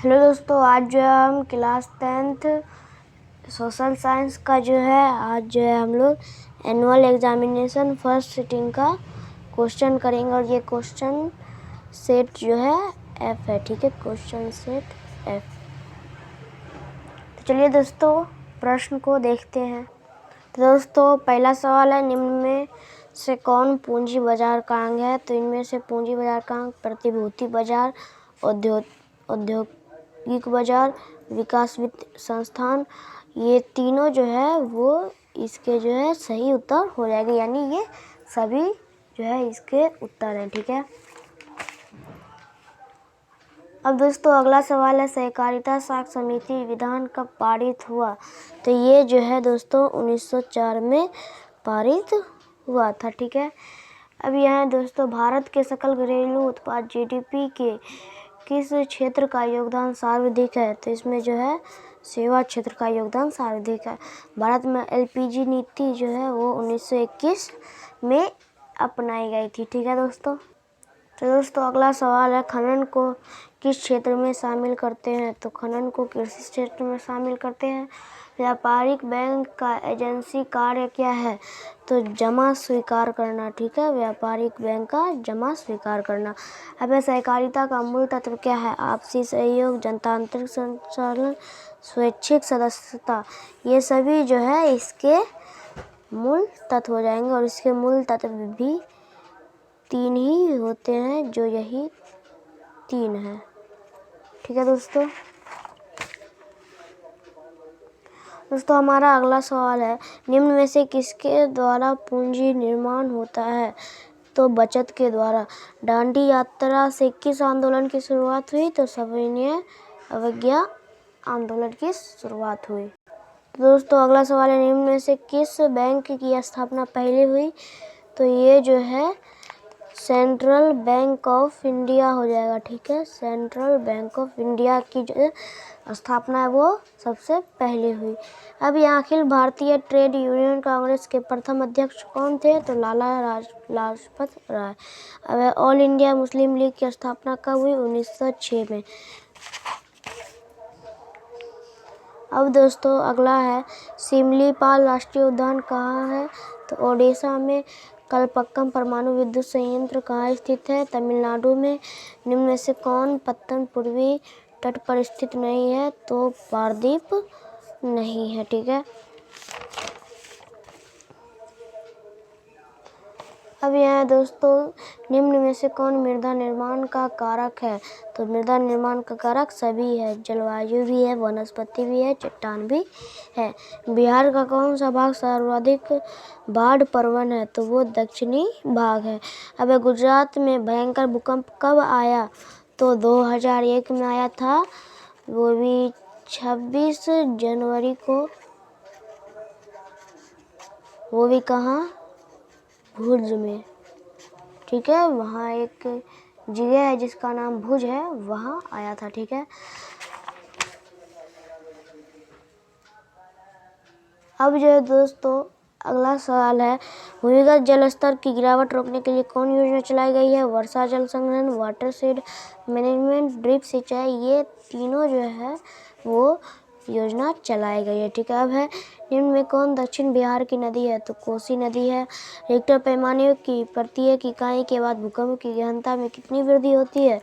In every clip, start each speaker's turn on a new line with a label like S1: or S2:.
S1: Hello दोस्तों, आज जो है हम क्लास 10th सोशल साइंस का जो है आज जो है हम लोग एनुअल एग्जामिनेशन फर्स्ट सिटिंग का क्वेश्चन करेंगे। और ये क्वेश्चन सेट जो है एफ है, ठीक है, क्वेश्चन सेट एफ। तो चलिए दोस्तों प्रश्न को देखते हैं। तो दोस्तों पहला सवाल है, निम्न में से कौन पूंजी बाजार का अंग है? तो इनमें से पूंजी बाजार का अंग प्रतिभूति बाजार, औद्योगिक बाजार, विकास वित्त संस्थान, ये तीनों जो है वो इसके जो है सही उत्तर हो जाएगा, यानी ये सभी जो है इसके उत्तर हैं, ठीक है। अब दोस्तों अगला सवाल है, सहकारिता साख समिति विधान कब पारित हुआ? तो ये जो है दोस्तों 1904 में पारित हुआ था, ठीक है। अब यहाँ दोस्तों, भारत के सकल घरेलू उत्पाद जीडीपी के किस क्षेत्र का योगदान सर्वाधिक है? तो इसमें जो है सेवा क्षेत्र का योगदान सर्वाधिक है। भारत में एलपीजी नीति जो है वो 1921 में अपनाई गई थी, ठीक है दोस्तों। तो दोस्तों अगला सवाल है, खनन को किस क्षेत्र में शामिल करते हैं? तो खनन को कृषि क्षेत्र में शामिल करते हैं। व्यापारिक बैंक का एजेंसी कार्य क्या है? तो जमा स्वीकार करना, ठीक है, व्यापारिक बैंक का जमा स्वीकार करना। अब सहकारिता का मूल तत्व क्या है? आपसी सहयोग, जनतांत्रिक संचालन, स्वैच्छिक सदस्यता, ये सभी जो है इसके मूल तत्व हो जाएंगे। और इसके मूल तत्व भी 3 ही होते हैं, जो यही 3 है, ठीक है दोस्तों। दोस्तों हमारा अगला सवाल है, निम्न में से किसके द्वारा पूंजी निर्माण होता है? तो बचत के द्वारा। दांडी यात्रा से किस आंदोलन की शुरुआत हुई? तो सविनय अवज्ञा आंदोलन की शुरुआत हुई। तो दोस्तों अगला सवाल है, निम्न में से किस बैंक की स्थापना पहले हुई? तो ये जो है सेंट्रल बैंक ऑफ इंडिया हो जाएगा, ठीक है, सेंट्रल बैंक ऑफ इंडिया की जो स्थापना है वो सबसे पहले हुई। अब यहाँ अखिल भारतीय ट्रेड यूनियन कांग्रेस के प्रथम अध्यक्ष कौन थे? तो लाला लाजपत राय। अब ऑल इंडिया मुस्लिम लीग की स्थापना कब हुई? 1906 में। अब दोस्तों अगला है, सिमलीपाल राष्ट्रीय उद्यान कहाँ है? तो ओडिशा में। कलपक्कम परमाणु विद्युत संयंत्र कहाँ स्थित है? तमिलनाडु में। निम्न में से कौन पत्तन पूर्वी तट पर स्थित नहीं है? तो पारदीप नहीं है, ठीक है। अब यहाँ दोस्तों, निम्न में से कौन मृदा निर्माण का कारक है? तो मृदा निर्माण का कारक सभी है, जलवायु भी है, वनस्पति भी है, चट्टान भी है। बिहार का कौन सा भाग सर्वाधिक बाढ़ प्रवण है? तो वो दक्षिणी भाग है। अब गुजरात में भयंकर भूकंप कब आया? तो 2001 में आया था, वो भी 26 जनवरी को। वो भी कहाँ? भुज में, ठीक है, वहाँ एक जगह है जिसका नाम भुज है, वहाँ आया था, ठीक है। अब जो है दोस्तों अगला सवाल है, भूमिगत जल स्तर की गिरावट रोकने के लिए कौन योजना चलाई गई है? वर्षा जल संग्रहण, वाटर शेड मैनेजमेंट, ड्रिप सिंचाई, ये तीनों जो है वो योजना चलाई गई है, ठीक है। अब है, निम्न में कौन दक्षिण बिहार की नदी है? तो कोसी नदी है। रिक्टर पैमाने की प्रत्येक इकाई के बाद भूकंप की गहनता में कितनी वृद्धि होती है?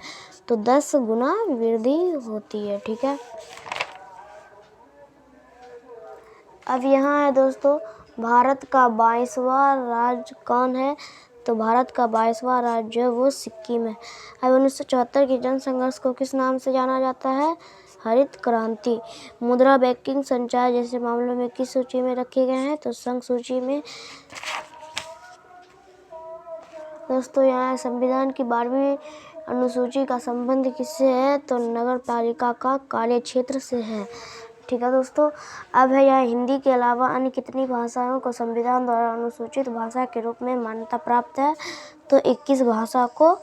S1: तो 10 गुना वृद्धि होती है, ठीक है। अब यहाँ है दोस्तों, भारत का 22वां राज्य कौन है? तो भारत का 22वां राज्य जो है वो सिक्किम है। अब 1974 के जन संघर्ष को किस नाम से जाना जाता है? हरित क्रांति। मुद्रा, बैंकिंग, संचार जैसे मामलों में किस सूची में रखे गए हैं? तो संघ सूची में। दोस्तों यहाँ संविधान की 12वीं अनुसूची का संबंध किससे है? तो नगर पालिका का कार्य क्षेत्र से है, ठीक है दोस्तों। अब है, यह हिंदी के अलावा अन्य कितनी भाषाओं को संविधान द्वारा अनुसूचित भाषा के रूप में मान्यता प्राप्त है? तो 21 भाषा को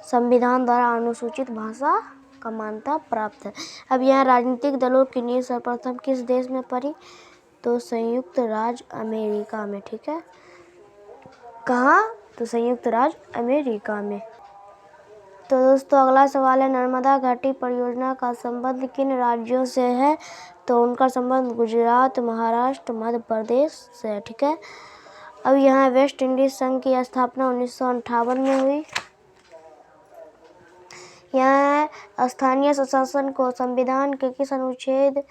S1: संविधान द्वारा अनुसूचित भाषा का मान्यता प्राप्त है। अब यहाँ राजनीतिक दलों की नींव सर्वप्रथम किस देश में पड़ी? तो संयुक्त राज्य अमेरिका में, ठीक है। कहाँ? तो संयुक्त राज्य अमेरिका में। तो दोस्तों अगला सवाल है, नर्मदा घाटी परियोजना का संबंध किन राज्यों से है? तो उनका संबंध गुजरात, महाराष्ट्र, मध्य प्रदेश से है। ठीक है। अब यहाँ वेस्ट इंडीज संघ की स्थापना 1958 में हुई। यहाँ स्थानीय स्वशासन को संविधान के किस अनुच्छेद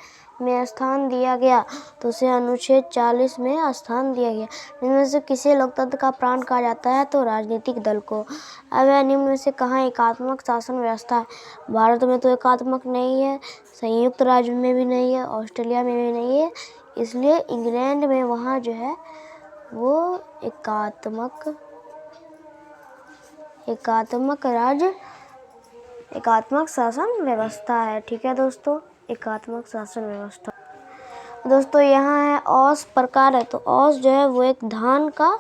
S1: में स्थान दिया गया? तो उसे अनुच्छेद 40 में स्थान दिया गया। निम्न में से किसे लोकतंत्र का प्राण कहा जाता है? तो राजनीतिक दल को। अब यह निम्न में से कहाँ एकात्मक शासन व्यवस्था है? भारत में तो एकात्मक नहीं है, संयुक्त राज्य में भी नहीं है, ऑस्ट्रेलिया में भी नहीं है, इसलिए इंग्लैंड में वहाँ जो है वो एकात्मक शासन व्यवस्था है। ठीक है दोस्तों, एकात्मक शासन व्यवस्था। दोस्तों यहाँ है औस प्रकार है, तो औस जो है वो एक धान का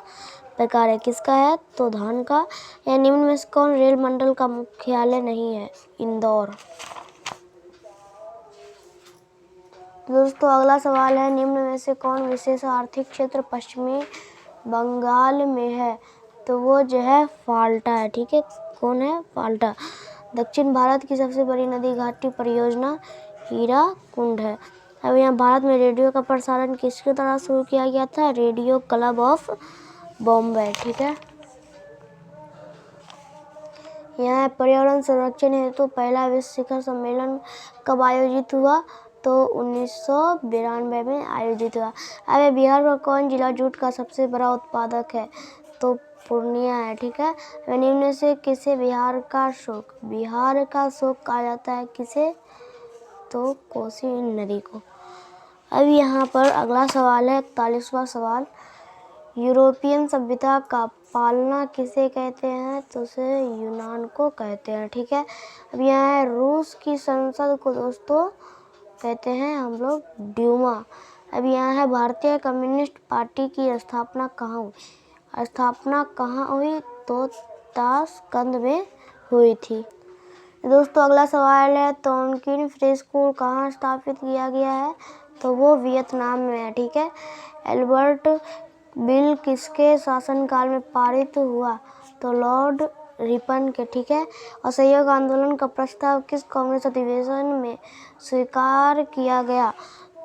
S1: प्रकार है। किसका है? तो धान का। यह निम्न में से कौन रेल मंडल का मुख्यालय नहीं है? इंदौर। दोस्तों अगला सवाल है, निम्न में से कौन विशेष आर्थिक क्षेत्र पश्चिमी बंगाल में है? तो वो जो है फाल्टा है। ठीक है, कौन है? फाल्टा। दक्षिण भारत की सबसे बड़ी नदी घाटी परियोजना हीराकुंड है। अब यहाँ भारत में रेडियो का प्रसारण किसके द्वारा शुरू किया गया था? Radio club of Bombay. ठीक है। यहाँ पर्यावरण संरक्षण हेतु पहला विश्व शिखर सम्मेलन कब आयोजित हुआ? तो 1992 में आयोजित हुआ। अब बिहार का कौन जिला जूट का सबसे बड़ा उत्पादक है? तो पूर्णिया है। ठीक है। निम्न में से किसे बिहार का शोक कहा जाता है? किसे? तो कोसी नदी को। अब यहाँ पर अगला सवाल है, 41वां सवाल, यूरोपियन सभ्यता का पालना किसे कहते हैं? तो उसे यूनान को कहते हैं। ठीक है। अब यहाँ है रूस की संसद को दोस्तों कहते हैं हम लोग ड्यूमा। अब यहाँ है भारतीय कम्युनिस्ट पार्टी की स्थापना कहाँ हुई? तो ताशकंद में हुई थी। दोस्तों अगला सवाल है, तोंकिन फ्री स्कूल कहाँ स्थापित किया गया है? तो वो वियतनाम में है। ठीक है। एल्बर्ट बिल किसके शासनकाल में पारित हुआ? तो लॉर्ड रिपन के। ठीक है। असहयोग आंदोलन का प्रस्ताव किस कांग्रेस अधिवेशन में स्वीकार किया गया?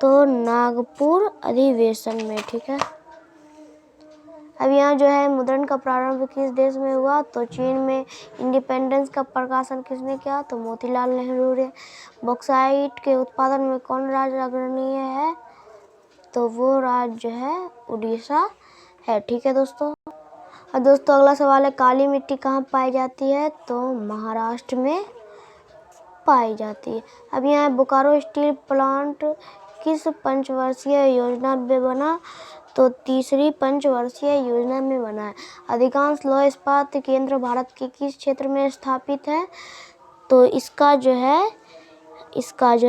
S1: तो नागपुर अधिवेशन में। ठीक है। अब यहाँ जो है मुद्रण का प्रारंभ किस देश में हुआ? तो चीन में। इंडिपेंडेंस का प्रकाशन किसने किया? तो मोतीलाल नेहरू ने। बॉक्साइट के उत्पादन में कौन राज्य अग्रणीय है? तो वो राज्य है उड़ीसा है। ठीक है दोस्तों। और दोस्तों अगला सवाल है, काली मिट्टी कहाँ पाई जाती है? तो महाराष्ट्र में पाई जाती है। अब यहाँ बोकारो स्टील प्लांट किस पंचवर्षीय योजना में बना? तो तीसरी पंचवर्षीय योजना में बना है। अधिकांश लौह इस्पात केंद्र भारत के किस क्षेत्र में स्थापित है? तो इसका जो है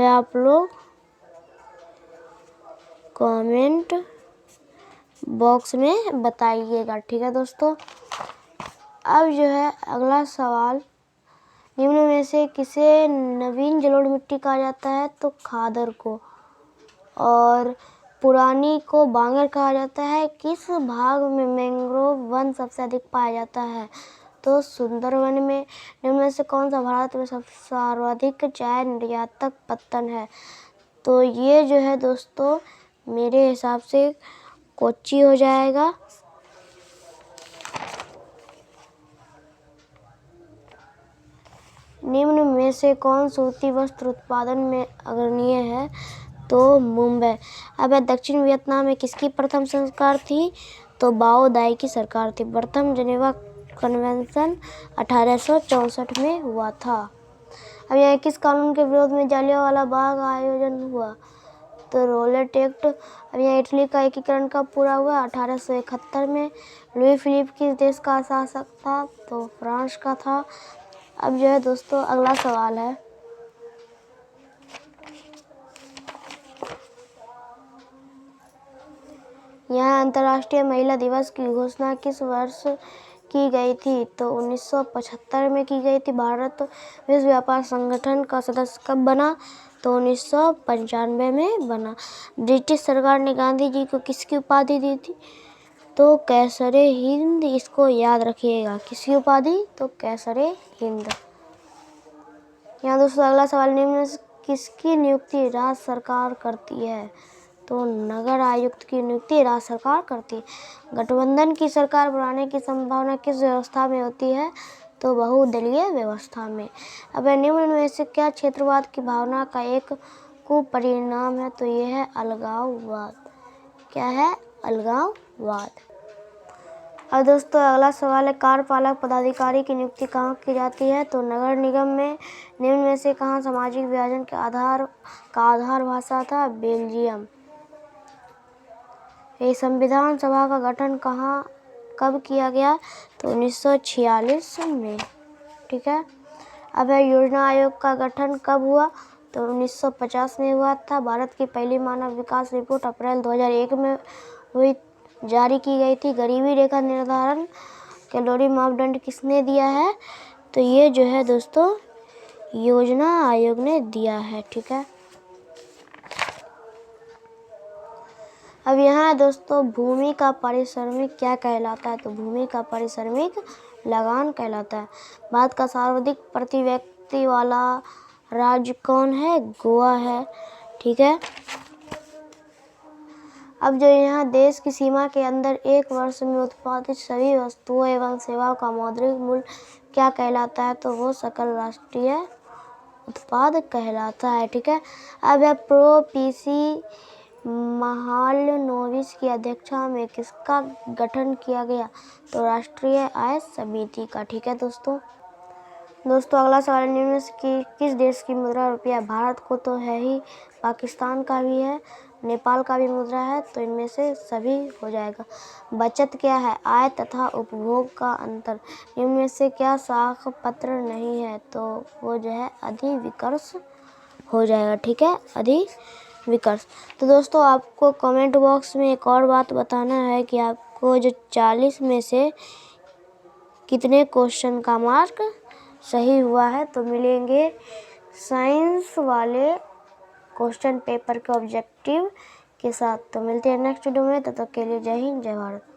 S1: आप लोग कमेंट बॉक्स में बताइएगा। ठीक है दोस्तों। अब जो है अगला सवाल, निम्न में से किसे नवीन जलोढ़ मिट्टी कहा जाता है? तो खादर को। और पुरानी को बांगर कहा जाता है। किस भाग में मैंग्रोव वन सबसे अधिक पाया जाता है? तो सुंदरवन में। निम्न में से कौन सा भारत में सबसे सर्वाधिक चाय निर्यातक पत्तन है? तो ये जो है दोस्तों मेरे हिसाब से कोच्चि हो जाएगा। निम्न में से कौन सूती वस्त्र उत्पादन में अग्रणीय है? तो मुंबई। अब दक्षिण वियतनाम में किसकी प्रथम सरकार थी? तो बाओ दाई की सरकार थी। प्रथम जेनेवा कन्वेंशन 1864 में हुआ था। अब यह किस कानून के विरोध में जलियांवाला बाग आयोजन हुआ? तो रोलेट एक्ट। अब यह इटली का एकीकरण कब पूरा हुआ? 1871 में। लुई फिलिप किस देश का शासक था? तो फ्रांस का था। अब जो है दोस्तों अगला सवाल है, यहाँ अंतर्राष्ट्रीय महिला दिवस की घोषणा किस वर्ष की गई थी? तो 1975 में की गई थी। भारत विश्व व्यापार संगठन का सदस्य कब बना? तो 1995 में बना। ब्रिटिश सरकार ने गांधी जी को किसकी उपाधि दी थी? तो कैसरे हिंद। इसको याद रखिएगा, किसकी उपाधि? तो कैसरे हिंद। यहाँ दोस्तों अगला सवाल, निम्न में से किसकी नियुक्ति राज्य सरकार करती है? तो नगर आयुक्त की नियुक्ति राज्य सरकार करती है। गठबंधन की सरकार बनाने की संभावना किस व्यवस्था में होती है? तो बहुदलीय व्यवस्था में। अब निम्न में से क्या क्षेत्रवाद की भावना का एक कुपरिणाम है? तो यह है अलगाववाद। क्या है? अलगाववाद। अब दोस्तों अगला सवाल है, कार्यपालक पदाधिकारी की नियुक्ति कहाँ की जाती है? तो नगर निगम में। निम्न में से कहाँ सामाजिक विभाजन के आधार भाषा था? बेल्जियम। ये संविधान सभा का गठन कब किया गया? तो 1946 में। ठीक है। अब योजना आयोग का गठन कब हुआ? तो 1950 में हुआ था। भारत की पहली मानव विकास रिपोर्ट अप्रैल 2001 में जारी की गई थी। गरीबी रेखा निर्धारण कैलोरी मापदंड किसने दिया है? तो ये जो है दोस्तों योजना आयोग ने दिया है। ठीक है। अब यहाँ दोस्तों भूमि का पारिश्रमिक क्या कहलाता है? तो भूमि का पारिश्रमिक लगान कहलाता है। भारत का सर्वाधिक प्रति व्यक्ति वाला राज्य कौन है? गोवा है। ठीक है। अब जो यहाँ देश की सीमा के अंदर एक वर्ष में उत्पादित सभी वस्तुओं एवं सेवाओं का मौद्रिक मूल्य क्या कहलाता है? तो वो सकल राष्ट्रीय उत्पाद कहलाता है। ठीक है। अब है प्रो पीसी महालनोबिस की अध्यक्षता में किसका गठन किया गया? तो राष्ट्रीय आय समिति का। ठीक है दोस्तों अगला सवाल, निम्न में से किस देश की मुद्रा रुपया? भारत को तो है ही, पाकिस्तान का भी है, नेपाल का भी मुद्रा है, तो इनमें से सभी हो जाएगा। बचत क्या है? आय तथा उपभोग का अंतर। निम्न में से क्या साख पत्र नहीं है? तो वो जो है अधिविकर्ष हो जाएगा। ठीक है, अधिविकर्ष। तो दोस्तों आपको कमेंट बॉक्स में एक और बात बताना है कि आपको जो 40 में से कितने क्वेश्चन का मार्क सही हुआ है। तो मिलेंगे साइंस वाले क्वेश्चन पेपर के ऑब्जेक्टिव के साथ। तो मिलते हैं नेक्स्ट वीडियो में, तब तक के लिए जय हिंद जय भारत।